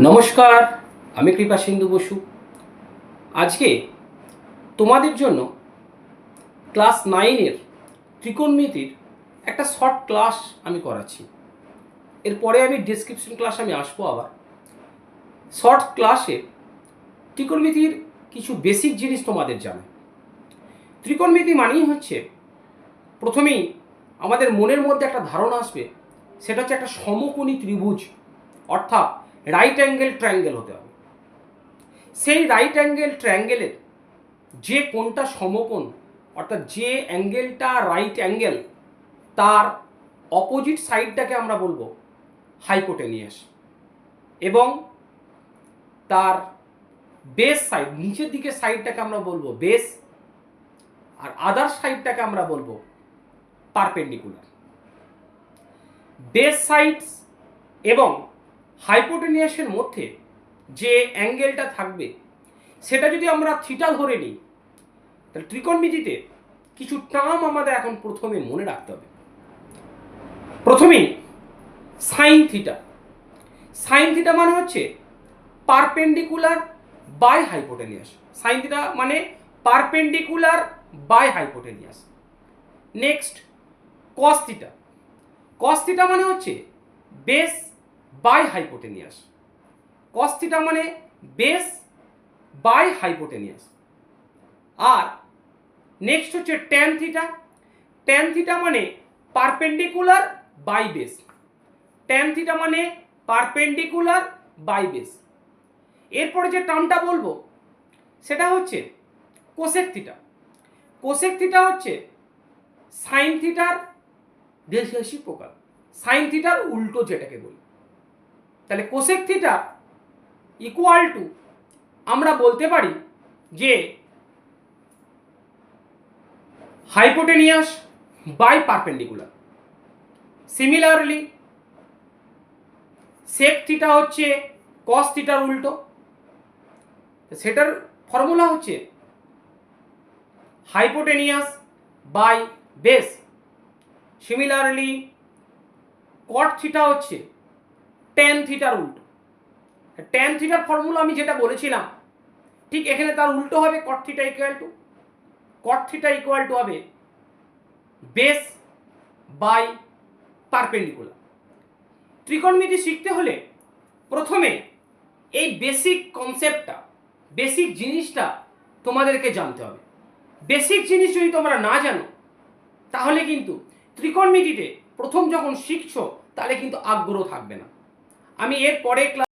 নমস্কার, আমি কৃপাসিন্ধু বসু। আজকে তোমাদের জন্য ক্লাস 9-এর ত্রিকোণমিতির একটা শর্ট ক্লাস আমি করাচ্ছি। এরপরে আমি ডেসক্রিপশন ক্লাস আসবো আবার। শর্ট ক্লাসে ত্রিকোণমিতির কিছু বেসিক জিনিস তোমাদের জানা। ত্রিকোণমিতি মানেই হচ্ছে, প্রথমেই আমাদের মনের মধ্যে একটা ধারণা আসবে, সেটা হচ্ছে একটা সমকোণী ত্রিভুজ, অর্থাৎ রাইট অ্যাঙ্গেল ট্রায়াঙ্গেল হতে হবে। সেই রাইট অ্যাঙ্গেল ট্রায়াঙ্গেলের যে কোণটা সমকোণ, অর্থাৎ যে অ্যাঙ্গেলটা রাইট অ্যাঙ্গেল, তার অপোজিট সাইডটাকে আমরা বলবো হাইপোটেনিয়াস, এবং তার বেস সাইড, নিচের দিকে সাইডটাকে আমরা বলবো বেস, আর আদার সাইডটাকে আমরা বলবো পারপেন্ডিকুলার। বেস সাইডস এবং হাইপোটেনিয়াসের মধ্যে যে অ্যাঙ্গেলটা থাকবে সেটা যদি আমরা থিটা ধরে নিই, তাহলে ত্রিকোণমিতিতে কিছু টার্ম আমাদের এখন প্রথমে মনে রাখতে হবে। প্রথমেই সাইন থিটা। সাইন থিটা মানে হচ্ছে perpendicular by hypotenuse. Sine theta মানে perpendicular by hypotenuse. Next cos theta. Cos theta মানে হচ্ছে base by hypotenuse. Cos theta মানে বেস বাই হাইপোটেনিয়াস। আর নেক্সট হচ্ছে ট্যান থিটা। ট্যান থিটা মানে perpendicular by base. Tan theta মানে perpendicular by base. এরপরে যে টার্মটা বলবো সেটা হচ্ছে কোসেক থিটা। কোসেক থিটা হচ্ছে সাইন থিটার রেসিপ্রোকাল, সাইন থিটার উল্টো যেটাকে বলি। তাহলে কোসেক থিটা ইকুয়াল টু আমরা বলতে পারি যে hypotenuse by perpendicular. Similarly sec theta হচ্ছে কস থিটার উল্টো, সেটার ফর্মুলা হচ্ছে hypotenuse by base. Similarly cot theta হচ্ছে ট্যান থিটার উল্টো। ট্যান থিটার ফর্মুলা আমি যেটা বলেছিলাম, ঠিক এখানে তার উল্টো হবে কট থিটা ইকুয়াল টু হবে বেস বাই পারপেন্ডিকুলার। ত্রিকোণমিতি শিখতে হলে প্রথমে এই বেসিক কনসেপ্টটা, বেসিক জিনিসটা তোমাদেরকে জানতে হবে। বেসিক জিনিস যদি তোমরা না জানো তাহলে কিন্তু ত্রিকোণমিতিতে প্রথম যখন শিখছো তাহলে কিন্তু আগ্রহ থাকবে না। আমি এর পরে